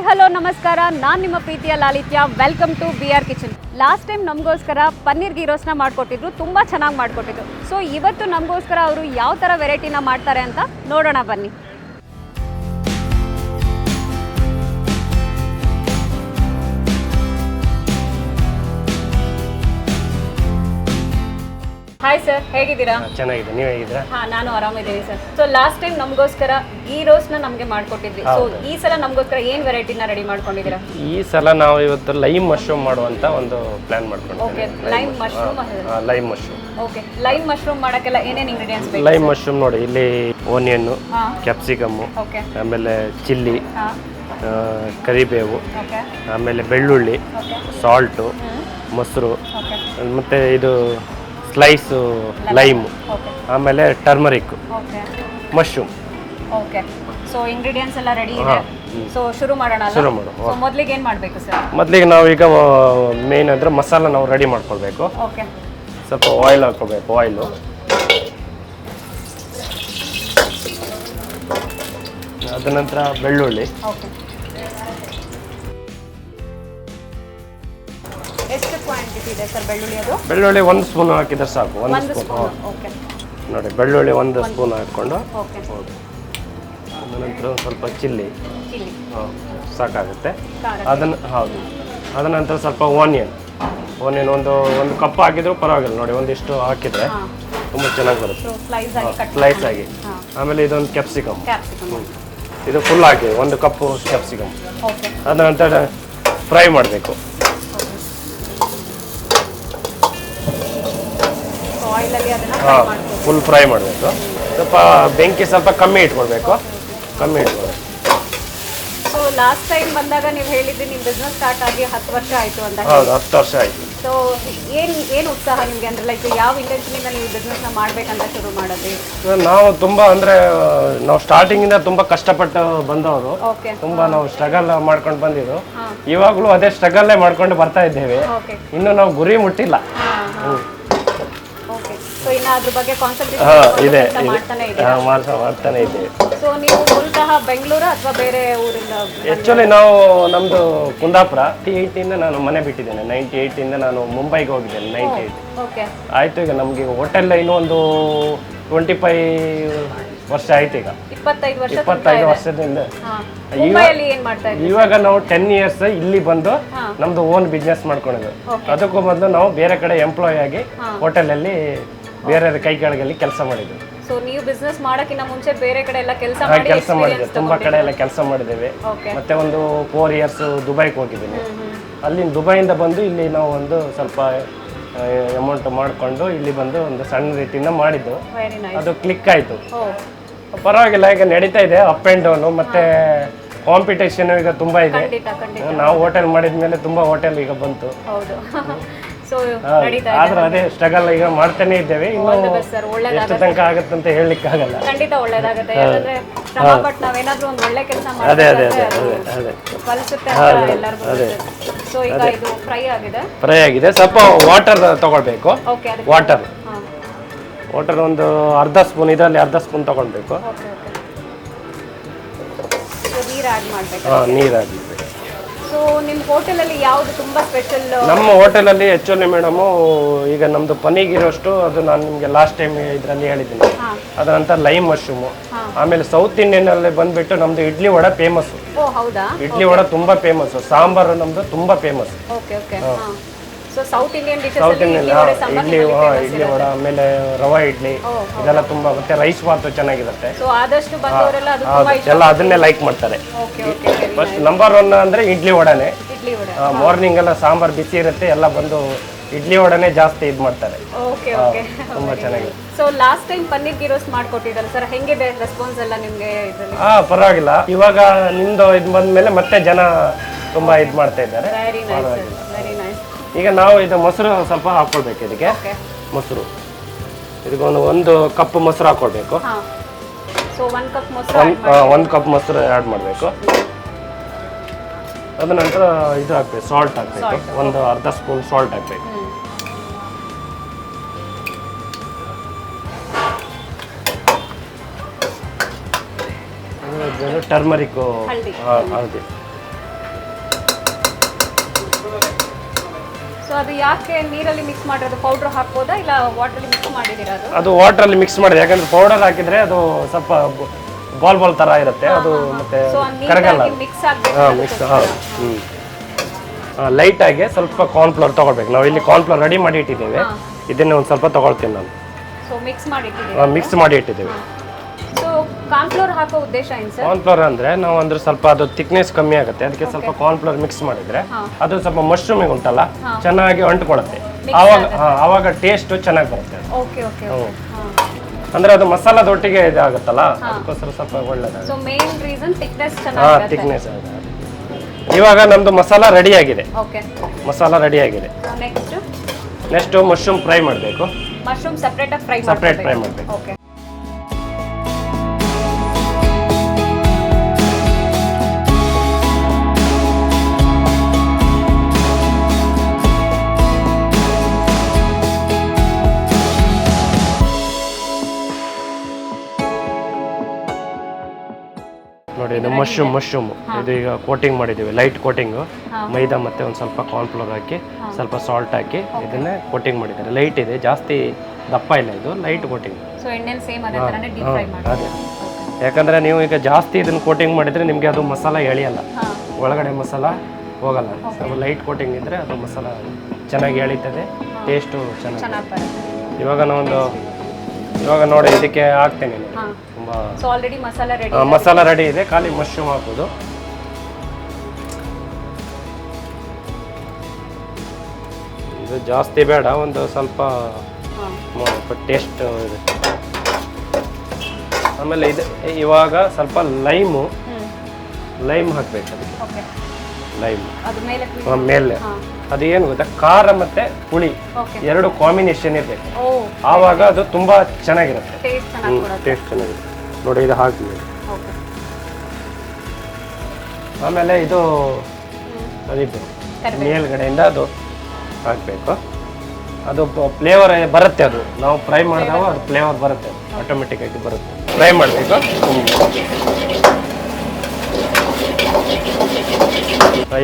Hello ನಮಸ್ಕಾರ, ನಾನು ನಿಮ್ಮ ಪ್ರೀತಿಯ Lalithya. Welcome to BR kitchen. Last time ನಮಗೋಸ್ಕರ ಪನ್ನೀರ್ ಗೀ ರೋಸ್ಟ್ನ ಮಾಡಿಕೊಟ್ಟಿದ್ರು, ತುಂಬ ಚೆನ್ನಾಗಿ ಮಾಡಿಕೊಟ್ಟಿದ್ರು. ಸೊ ಇವತ್ತು ನಮಗೋಸ್ಕರ ಅವರು ಯಾವ ಥರ ವೆರೈಟಿನ ಮಾಡ್ತಾರೆ ಅಂತ ನೋಡೋಣ ಬನ್ನಿ. ಹಾಯ್ ಸರ್, ಹೇಗಿದ್ದೀರಾ? ಚೆನ್ನಾಗಿದೆ, ನೀವು ಹೇಗಿದ್ದೀರಾ? ನಾನು ಆರಾಮಿದ್ದೀನಿ ಸರ್. ಸೊ ಲಾಸ್ಟ್ ಟೈಮ್ ನಮಗೋಸ್ಕರ ಗೀ ರೋಸ್ಟ್ನ ನಮಗೆ ಮಾಡಿಕೊಟ್ಟಿದ್ರಿ. ಸೊ ಈ ಸಲ ನಮಗೋಸ್ಕರ ಏನು ವೆರೈಟಿನ ರೆಡಿ ಮಾಡ್ಕೊಂಡಿದ್ದೀರಾ? ಈ ಸಲ ನಾವು ಇವತ್ತು ಲೈಮ್ ಮಶ್ರೂಮ್ ಮಾಡುವಂತ ಒಂದು ಪ್ಲಾನ್ ಮಾಡ್ಕೊಂಡಿದ್ದೀವಿ. Okay, lime mushroom. Lime mushroom. Okay, lime mushroom ಮಾಡೋಕ್ಕೆಲ್ಲ ಏನೇನು ಇಂಗ್ರೀಡಿಯೆಂಟ್ಸ್ ಬೇಕು? ಲೈಮ್ ಮಶ್ರೂಮ್ ನೋಡಿ, ಇಲ್ಲಿ ಓನಿಯನ್, ಕ್ಯಾಪ್ಸಿಕಮ್ಮು, ಓಕೆ, ಆಮೇಲೆ ಚಿಲ್ಲಿ, ಕರಿಬೇವು, ಓಕೆ, ಆಮೇಲೆ ಬೆಳ್ಳುಳ್ಳಿ, ಸಾಲ್ಟು, ಮೊಸರು, ಮತ್ತೆ ಇದು ಸ್ಲೈಸು ಲೈಮ್, ಆಮೇಲೆ turmeric, mushroom. Okay, so ingredients ಎಲ್ಲ ರೆಡಿ ಇದೆ. ಸೊ ಶುರು ಮಾಡೋಣ. ಶುರು ಮಾಡುವ. ಸೊ ಮೊದಲಿಗೆ ಏನು ಮಾಡಬೇಕು ಸರ್? ಮೊದಲಿಗೆ ನಾವು ಈಗ ಮೇನ್ ಅಂದರೆ ಮಸಾಲ ನಾವು ರೆಡಿ ಮಾಡ್ಕೊಳ್ಬೇಕು. ಓಕೆ, ಸ್ವಲ್ಪ ಆಯಿಲ್ ಹಾಕ್ಕೋಬೇಕು. ಆಯಿಲು, ಅದ ನಂತರ ಬೆಳ್ಳುಳ್ಳಿ. ಓಕೆ, ಎಷ್ಟು ಕ್ವಾಂಟಿಟಿ ಇದೆ ಸರ್ ಬೆಳ್ಳುಳ್ಳಿ? ಅದು ಬೆಳ್ಳುಳ್ಳಿ 1 ಸ್ಪೂನ್ ಹಾಕಿದ್ರೆ ಸಾಕು. 1 ಸ್ಪೂನ್. ಓಕೆ, ನೋಡಿ, ಬೆಳ್ಳುಳ್ಳಿ 1 ಸ್ಪೂನ್ ಹಾಕ್ಕೊಂಡು, ಓಕೆ, ಅದ ನಂತರ ಸ್ವಲ್ಪ ಚಿಲ್ಲಿ ಚಿಲ್ಲಿ ಸಾಕಾಗುತ್ತೆ. ಖಾರ. ಹೌದು, ಅದ ನಂತರ ಸ್ವಲ್ಪ ಓನಿಯನ್ ಒಂದು ಕಪ್ ಹಾಕಿದ್ರು ಪರವಾಗಿಲ್ಲ. ನೋಡಿ, ಒಂದಿಷ್ಟು ಹಾಕಿದ್ರೆ ತುಂಬ ಚೆನ್ನಾಗಿ ಬರುತ್ತೆ, ಸ್ಲೈಸ್ ಆಗಿ. ಆಮೇಲೆ ಇದೊಂದು ಕ್ಯಾಪ್ಸಿಕಮ್, ಇದು ಫುಲ್ ಹಾಕಿ 1 ಕಪ್ ಕ್ಯಾಪ್ಸಿಕಮ್. ಅದ ನಂತರ ಫ್ರೈ ಮಾಡಬೇಕು. ಫುಲ್ ಫ್ರೈ ಮಾಡಬೇಕು. ಸ್ವಲ್ಪ ಬೆಂಕಿ ಸ್ವಲ್ಪ ಕಮ್ಮಿ ಇಟ್ಕೊಳ್ಬೇಕು. ಸೊ ಲಾಸ್ಟ್ ಟೈಮ್ ಬಂದಾಗ ನೀವು ಹೇಳಿದ್ರಿ ನಿಮ್ಮ ಬಿಸ್ನೆಸ್ ಸ್ಟಾರ್ಟ್ ಆಗಿ 10 ವರ್ಷ ಆಯಿತು ಅಂತ. ಹೌದು, 10 ವರ್ಷ ಆಯಿತು. ಸೊ ಏನು ಉತ್ಸಾಹ ನಿಮಗೆ? ಅಂದರೆ ಲೈಕ್ ಯಾವ ಇಂಟೆನ್ಷನಿಂದ ನೀವು ಬಿಸ್ನೆಸ್ನ ಮಾಡಬೇಕಂತ ಶುರು ಮಾಡೋದು? ನಾವು ತುಂಬ ಅಂದರೆ ನಾವು ಸ್ಟಾರ್ಟಿಂಗಿಂದ ತುಂಬ ಕಷ್ಟಪಟ್ಟು ಬಂದವರು. ಓಕೆ, ತುಂಬ ನಾವು ಸ್ಟ್ರಗಲ್ ಮಾಡ್ಕೊಂಡು ಬಂದಿದ್ದು. ಇವಾಗಲೂ ಅದೇ ಸ್ಟ್ರಗಲ್ಲೇ ಮಾಡ್ಕೊಂಡು ಬರ್ತಾ ಇದ್ದೇವೆ. ಇನ್ನು ನಾವು ಗುರಿ ಮುಟ್ಟಿಲ್ಲ. ಸೊ ಇನ್ನು ಅದ್ರ ಬಗ್ಗೆ ಇದೆ, ಮಾಡ್ತಾನೆ ಇದ್ದೇವೆ. ಸೊ ನೀವು ಮೂಲತಃ ಬೆಂಗಳೂರು ಅಥವಾ ಬೇರೆ ಊರಿಂದ? ಆ್ಯಕ್ಚುಲಿ ನಾವು ನಮ್ಮದು ಕುಂದಾಪುರ. 98 ಇಂದ ನಾನು ಮನೆ ಬಿಟ್ಟಿದ್ದೇನೆ. 98 ಇಂದ ನಾನು ಮುಂಬೈಗೆ ಹೋಗಿದ್ದೇನೆ. 98 ಓಕೆ ಆಯಿತು. ಈಗ ನಮಗೆ ಹೋಟೆಲ್ ಇನ್ನೂ ಒಂದು 25 ವರ್ಷ ಆಯ್ತು. ಈಗ 25 ವರ್ಷದಿಂದ. ಇವಾಗ ನಾವು 10 ಇಯರ್ಸ್ ಇಲ್ಲಿ ಬಂದು ನಮ್ದು ಓನ್ ಬಿಸ್ನೆಸ್ ಮಾಡ್ಕೊಂಡಿದ್ವಿ. ಅದಕ್ಕೂ ಮೊದಲು ನಾವು ಬೇರೆ ಕಡೆ ಎಂಪ್ಲಾಯ್ ಆಗಿ ಹೋಟೆಲಲ್ಲಿ ಬೇರೆ ಕೈ ಕೆಳಗಲ್ಲಿ ಕೆಲಸ ಮಾಡಿದ್ವಿ. ಸೊ ನೀವು ಬಿಸ್ನೆಸ್ ಮಾಡೋಕ್ಕಿಂತ ಮುಂಚೆ ಬೇರೆ ಕಡೆ ಎಲ್ಲ ಕೆಲಸ ಮಾಡಿದ್ವಿ. ತುಂಬಾ ಕಡೆ ಎಲ್ಲ ಕೆಲಸ ಮಾಡಿದ್ದೇವೆ. ಮತ್ತೆ ಒಂದು 4 ಇಯರ್ಸ್ ದುಬೈಗೆ ಹೋಗಿದ್ದೀನಿ. ಅಲ್ಲಿ ದುಬೈಯಿಂದ ಬಂದು ಇಲ್ಲಿ ನಾವು ಒಂದು ಸ್ವಲ್ಪ ಅಮೌಂಟ್ ಮಾಡಿಕೊಂಡು ಇಲ್ಲಿ ಬಂದು ಒಂದು ಸಣ್ಣ ರೀತಿಯಿಂದ ಮಾಡಿದ್ದು. ಅದು ಕ್ಲಿಕ್ ಆಯಿತು, ಪರವಾಗಿಲ್ಲ. ಈಗ ನಡೀತಾ ಇದೆ, ಅಪ್ ಆ್ಯಂಡ್ ಡೌನು. ಮತ್ತೆ ಕಾಂಪಿಟೇಷನ್ ಈಗ ತುಂಬ ಇದೆ. ನಾವು ಹೋಟೆಲ್ ಮಾಡಿದ ಮೇಲೆ ತುಂಬ ಹೋಟೆಲ್ ಈಗ ಬಂತು. ಆದ್ರೆ ಅದೇ ಸ್ಟ್ರಗಲ್ ಈಗ ಮಾಡ್ತಾನೆ ಇದ್ದೇವೆ. ಇನ್ನು ಎಷ್ಟು ತನಕ ಆಗುತ್ತೆ ಅಂತ ಹೇಳಲಿಕ್ಕೆ ಆಗಲ್ಲ. ಖಂಡಿತ ಒಳ್ಳೇದಾಗುತ್ತೆ. ಯಾಕಂದ್ರೆ ಶ್ರಮ ಪಟ್ಟು ನಾವೇನಾದ್ರೂ ಒಂದು ಒಳ್ಳೆ ಕೆಲಸ ಅದೇ ಫಲಿಸುತ್ತೆ ಅಂತ ಎಲ್ಲರಿಗೂ ಗೊತ್ತಿದೆ. ಸೊ ಈಗ ಇದು ಫ್ರೈ ಆಗಿದೆ. ಸ್ವಲ್ಪ ವಾಟರ್ ತಗೊಳ್ಬೇಕು. ವಾಟರ್ ಒಂದು ಅರ್ಧ ಸ್ಪೂನ್, ಇದರಲ್ಲಿ ಅರ್ಧ ಸ್ಪೂನ್ ತಗೊಳ್ಬೇಕು. ನೀರು ಆಡ್ ಮಾಡಬೇಕು. ನೀರು ಹಾಕಬೇಕು. ಸೊ ನಿಮ್ಮ ಹೋಟೆಲಲ್ಲಿ ಯಾವುದು ತುಂಬ ಸ್ಪೆಷಲ್? ನಮ್ಮ ಹೋಟೆಲಲ್ಲಿ ಆ್ಯಕ್ಚುಲಿ ಮೇಡಮು ಈಗ ನಮ್ಮದು ಪನ್ನೀರ್ ಗೀ ರೋಸ್ಟು, ಅದು ನಾನು ನಿಮಗೆ ಲಾಸ್ಟ್ ಟೈಮ್ ಇದರಲ್ಲಿ ಹೇಳಿದ್ದೀನಿ. ಅದರ ನಂತರ ಲೈಮ್ ಮಶ್ರೂಮು, ಆಮೇಲೆ ಸೌತ್ ಇಂಡಿಯನ್ನಲ್ಲಿ ಬಂದುಬಿಟ್ಟು ನಮ್ಮದು ಇಡ್ಲಿ ವಡೆ ಫೇಮಸ್ಸು. ಇಡ್ಲಿ ವಡೆ ತುಂಬ ಫೇಮಸ್ಸು. ಸಾಂಬಾರು ನಮ್ಮದು ತುಂಬ famous. South Indian idli vada, ಆಮೇಲೆ ರವಾ ಇಡ್ಲಿ, ಇದೆಲ್ಲ ತುಂಬ. ಮತ್ತೆ ರೈಸ್ ಬಾತು ಚೆನ್ನಾಗಿರುತ್ತೆ. ಎಲ್ಲ ಅದನ್ನೇ ಲೈಕ್ ಮಾಡ್ತಾರೆ. ಫಸ್ಟ್ ನಂಬರ್ 1 ಅಂದರೆ ಇಡ್ಲಿ ವಡೆನೇ. ಮಾರ್ನಿಂಗ್ ಎಲ್ಲ ಸಾಂಬಾರು ಬಿಸಿ ಇರುತ್ತೆ, ಎಲ್ಲ ಬಂದು ಇಡ್ಲಿ ವಡೆನೇ ಜಾಸ್ತಿ ಇದು ಮಾಡ್ತಾರೆ. ತುಂಬ ಚೆನ್ನಾಗಿದೆ. So last time paneer ghee roast ಮಾಡ್ಕೊಟ್ಟಿದ್ದಲ್ಲ ಸರ್, ಹೆಂಗಿದೆ ರೆಸ್ಪಾನ್ಸ್ ಎಲ್ಲ ನಿಮಗೆ? ಪರವಾಗಿಲ್ಲ. ಇವಾಗ ನಿಮ್ದು ಇದು ಬಂದ್ಮೇಲೆ ಮತ್ತೆ ಜನ ತುಂಬ ಇದು ಮಾಡ್ತಾ ಇದ್ದಾರೆ. ಈಗ ನಾವು ಇದು ಮೊಸರು ಸ್ವಲ್ಪ ಹಾಕೊಳ್ಬೇಕು. ಇದಕ್ಕೆ ಮೊಸರು, ಇದಕ್ಕೊಂದು 1 ಕಪ್ ಮೊಸರು ಹಾಕೊಳ್ಬೇಕು. 1 ಕಪ್ ಮೊಸರು ಆ್ಯಡ್ ಮಾಡಬೇಕು. ಅದ ನಂತರ ಇದು ಹಾಕ್ಬೇಕು, ಸಾಲ್ಟ್ ಹಾಕಬೇಕು. ಒಂದು ಅರ್ಧ ಸ್ಪೂನ್ ಸಾಲ್ಟ್ ಹಾಕಬೇಕು. ಟರ್ಮರಿಕ್, ಹಳದಿ. ಅದು ಯಾಕೆ ನೀರಲ್ಲಿ ಮಿಕ್ಸ್ ಮಾಡಿರೋದು? ಪೌಡರ್ ಹಾಕ್ಬೋದಾ ಇಲ್ಲ ವಾಟರಲ್ಲಿ ಮಿಕ್ಸ್ ಮಾಡಿದ್ದೀರಾ ಅದು? ಅದು ವಾಟ್ರಲ್ಲಿ ಮಿಕ್ಸ್ ಮಾಡಿದೆ, ಯಾಕಂದ್ರೆ ಪೌಡರ್ ಹಾಕಿದ್ರೆ ಅದು ಸ್ವಲ್ಪ ಬಾಲ್ ಬಾಲ್ ತರ ಇರುತ್ತೆ, ಅದು ಮತ್ತೆ ಸೊ ಕರಗಲ್ಲ. ಮಿಕ್ಸ್ ಆಗಬೇಕು. ಮಿಕ್ಸ್ ಲೈಟ್ ಆಗಿ ಸ್ವಲ್ಪ ಕಾರ್ನ್ಫ್ಲವರ್ ತಗೊಳ್ಬೇಕು. ನಾವು ಇಲ್ಲಿ ಕಾರ್ನ್ಫ್ಲವರ್ ರೆಡಿ ಮಾಡಿ ಇಟ್ಟಿದ್ದೇವೆ, ಇದನ್ನೇ ಒಂದು ಸ್ವಲ್ಪ ತಗೊಳ್ತೀನಿ ನಾನು. ಸೊ ಮಿಕ್ಸ್ ಮಾಡಿ ಇಟ್ಟಿದ್ದೀರಾ? ಮಿಕ್ಸ್ ಮಾಡಿ ಇಟ್ಟಿದ್ದೇವೆ. ಸೊ ಕಾರ್ನ್ಫ್ಲವರ್ ಹಾಕೋ ಉದ್ದೇಶ ಏನು ಸರ್? ಕಾರ್ನ್ಫ್ಲವರ್ ಅಂದ್ರೆ ನಾವು ಅಂದ್ರೆ ಸ್ವಲ್ಪ ಅದು ಥಿಕ್ನೆಸ್ ಕಮ್ಮಿ ಆಗುತ್ತೆ, ಅದಕ್ಕೆ ಸ್ವಲ್ಪ ಕಾರ್ನ್ಫ್ಲವರ್ ಮಿಕ್ಸ್ ಮಾಡಿದ್ರೆ ಅದು ಸ್ವಲ್ಪ ಮಶ್ರೂಮಿಗೆ ಉಂಟಲ್ಲ ಚೆನ್ನಾಗಿ ಅಂಟ್ಕೊಳ್ಳುತ್ತೆ, ಆವಾಗ ಟೇಸ್ಟ್ ಚೆನ್ನಾಗಿ ಬರುತ್ತೆ. Okay okay. ಅಂದ್ರೆ ಅದು ಮಸಾಲದೊಟ್ಟಿಗೆ ಇದಾಗುತ್ತಲ್ಲ, ಅದಕ್ಕೋಸ್ಕರ ಸ್ವಲ್ಪ ಒಳ್ಳೆದಾಗುತ್ತೆ. ಸೊ ಮೇನ್ ರೀಸನ್ ಥಿಕ್ನೆಸ್ ಚೆನ್ನಾಗಿರುತ್ತೆ. ಥಿಕ್ನೆಸ್. ಇವಾಗ ನಮ್ದು ಮಸಾಲ ರೆಡಿ ಆಗಿದೆ. ಓಕೆ, ಮಸಾಲ ರೆಡಿ ಆಗಿದೆ. ನೆಕ್ಸ್ಟ್ ಮಶ್ರೂಮ್ ಫ್ರೈ ಮಾಡಬೇಕು. ಮಶ್ರೂಮ್ ಸೆಪರೇಟ್ ಆಗಿ ಫ್ರೈ ಮಾಡಬೇಕು. ಓಕೆ. ನೋಡಿ ಇದು ಮಶ್ರೂಮ್ ಇದು ಈಗ ಕೋಟಿಂಗ್ ಮಾಡಿದ್ದೀವಿ, ಲೈಟ್ ಕೋಟಿಂಗು, ಮೈದಾ ಮತ್ತೆ ಒಂದು ಸ್ವಲ್ಪ ಕಾರ್ನ್ಫ್ಲವರ್ ಹಾಕಿ ಸ್ವಲ್ಪ ಸಾಲ್ಟ್ ಹಾಕಿ ಇದನ್ನೇ ಕೋಟಿಂಗ್ ಮಾಡಿದ್ದಾರೆ. ಲೈಟ್ ಇದೆ, ಜಾಸ್ತಿ ದಪ್ಪ ಇಲ್ಲ, ಇದು ಲೈಟ್ ಕೋಟಿಂಗ್. ಸೊ ಎಣ್ಣೆಲಿ ಸೇಮ್ ಅದೇ ತರನೇ ಡೀಪ್ ಫ್ರೈ ಮಾಡಿ. ಅದೇ, ಯಾಕಂದ್ರೆ ನೀವು ಈಗ ಜಾಸ್ತಿ ಇದನ್ನ ಕೋಟಿಂಗ್ ಮಾಡಿದ್ರೆ ನಿಮಗೆ ಅದು ಮಸಾಲ ಎಳಿಯಲ್ಲ, ಒಳಗಡೆ ಮಸಾಲ ಹೋಗಲ್ಲ. ಸ್ವಲ್ಪ ಲೈಟ್ ಕೋಟಿಂಗ್ ಇದ್ರೆ ಅದು ಮಸಾಲ ಚೆನ್ನಾಗಿ ಎಳಿತದೆ, ಟೇಸ್ಟು ಚೆನ್ನಾಗಿ ಬರುತ್ತೆ. ಇವಾಗ ನೋಡಿ ಇದಕ್ಕೆ ಹಾಕ್ತೇನೆ. ಸೊ ಆಲ್ರೆಡಿ ಮಸಾಲ ರೆಡಿ ಇದೆ, ಖಾಲಿ ಮಶ್ರೂಮ್ ಹಾಕೋದು. ಇದು ಜಾಸ್ತಿ ಬೇಡ, ಒಂದು ಸ್ವಲ್ಪ ಟೇಸ್ಟ್ ಇದೆ. ಆಮೇಲೆ ಇದು ಇವಾಗ ಸ್ವಲ್ಪ ಲೈಮ್ ಹಾಕ್ಬೇಕು ಅದಕ್ಕೆ. ಲೈಮ್ ಮೇಲೆ ಅದು ಏನು ಗೊತ್ತಾ, ಖಾರ ಮತ್ತೆ ಹುಳಿ ಎರಡು ಕಾಂಬಿನೇಷನ್ ಇರಬೇಕು, ಆವಾಗ ಅದು ತುಂಬಾ ಚೆನ್ನಾಗಿರುತ್ತೆ, ಟೇಸ್ಟ್ ಚೆನ್ನಾಗಿರುತ್ತೆ. ನೋಡಿ ಇದು ಹಾಕ್ತೀವಿ. ಆಮೇಲೆ ಇದು ಮೇಲ್ಗಡೆಯಿಂದ ಅದು ಹಾಕಬೇಕು, ಅದು ಫ್ಲೇವರ್ ಬರುತ್ತೆ. ಅದು ನಾವು ಫ್ರೈ ಮಾಡಿದಾಗ ಅದು ಫ್ಲೇವರ್ ಬರುತ್ತೆ, ಆಟೋಮೆಟಿಕ್ ಆಗಿ ಬರುತ್ತೆ. ಫ್ರೈ ಮಾಡಬೇಕು.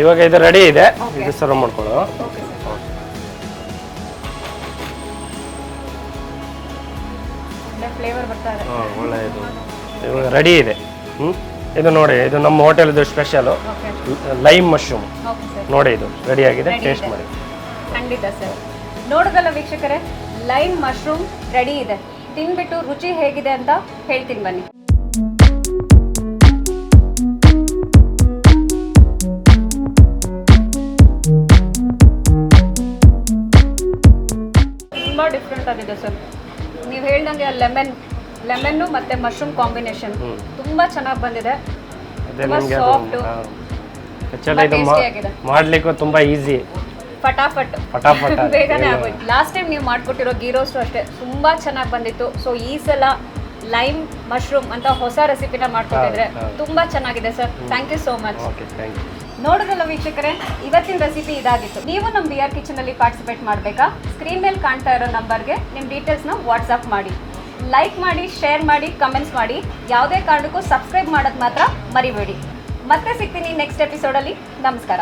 ಇವಾಗ ಇದು ರೆಡಿ ಇದೆ, ಇದು ಸರ್ವ್ ಮಾಡ್ಕೊಳ್ಳೋ. ಒಳ್ಳೆಯದು, ಇವಾಗ ರೆಡಿ ಇದೆ. ಇದು ನೋಡಿ, ಇದು ನಮ್ಮ ಹೋಟೆಲ್ದು ಸ್ಪೆಷಲ್ ಲೈಮ್ ಮಶ್ರೂಮ್. ನೋಡಿ ಇದು ರೆಡಿ ಆಗಿದೆ, ಟೇಸ್ಟ್ ಮಾಡಿ. ಖಂಡಿತ ಸರ್. ನೋಡೋದಲ್ಲ ವೀಕ್ಷಕರೇ, ಲೈಮ್ ಮಶ್ರೂಮ್ ರೆಡಿ ಇದೆ. ತಿನ್ಬಿಟ್ಟು ರುಚಿ ಹೇಗಿದೆ ಅಂತ ಹೇಳ್ತೀನಿ ಬನ್ನಿ. ತುಂಬ ಡಿಫ್ರೆಂಟ್ ಆಗಿದೆ ಸರ್. ನೀವು ಹೇಳ್ದಂಗೆ ಲೆಮನ್ನು ಮತ್ತೆ ಮಶ್ರೂಮ್ ಕಾಂಬಿನೇಷನ್ ತುಂಬಾ ಚೆನ್ನಾಗಿ ಬಂದಿದೆ. ಸಾಫ್ಟ್, ಮಾಡ್ಲಿಕ್ಕೂ ತುಂಬಾ ಈಸಿ, ಫಟಾಫಟ್ ಬೇಗನೆ ಆಗೋಯ್ತು. ಲಾಸ್ಟ್ ಟೈಮ್ ನೀವು ಮಾಡ್ಕೊಟ್ಟಿರೋ ಗೀ ರೋಸ್ಟು ಅಷ್ಟೇ ತುಂಬಾ ಚೆನ್ನಾಗಿ ಬಂದಿತ್ತು. ಸೊ ಈ ಸಲ ಲೈಮ್ ಮಶ್ರೂಮ್ ಅಂತ ಹೊಸ ರೆಸಿಪಿನ ಮಾಡ್ಕೊಟ್ಟಿದ್ರೆ ತುಂಬಾ ಚೆನ್ನಾಗಿದೆ sir. Thank you so much. ನೋಡೋದಲ್ಲ ವೀಕ್ಷಕರೇ, ಇವತ್ತಿನ ರೆಸಿಪಿ ಇದಾಗಿತ್ತು. ನೀವು ನಮ್ಮ BR ಕಿಚನ್ ಅಲ್ಲಿ ಪಾರ್ಟಿಸಿಪೇಟ್ ಮಾಡಬೇಕಾ? ಸ್ಕ್ರೀನ್ ಮೇಲೆ ಕಾಣ್ತಾ ಇರೋ ನಂಬರ್ಗೆ ನಿಮ್ಮ ಡೀಟೇಲ್ಸ್ನ ವಾಟ್ಸಪ್ ಮಾಡಿ, ಲೈಕ್ ಮಾಡಿ, ಶೇರ್ ಮಾಡಿ, ಕಮೆಂಟ್ಸ್ ಮಾಡಿ. ಯಾವುದೇ ಕಾರಣಕ್ಕೂ ಸಬ್ಸ್ಕ್ರೈಬ್ ಮಾಡೋದು ಮಾತ್ರ ಮರಿಬೇಡಿ. ಮತ್ತೆ ಸಿಗ್ತೀನಿ ನೆಕ್ಸ್ಟ್ ಎಪಿಸೋಡಲ್ಲಿ. ನಮಸ್ಕಾರ.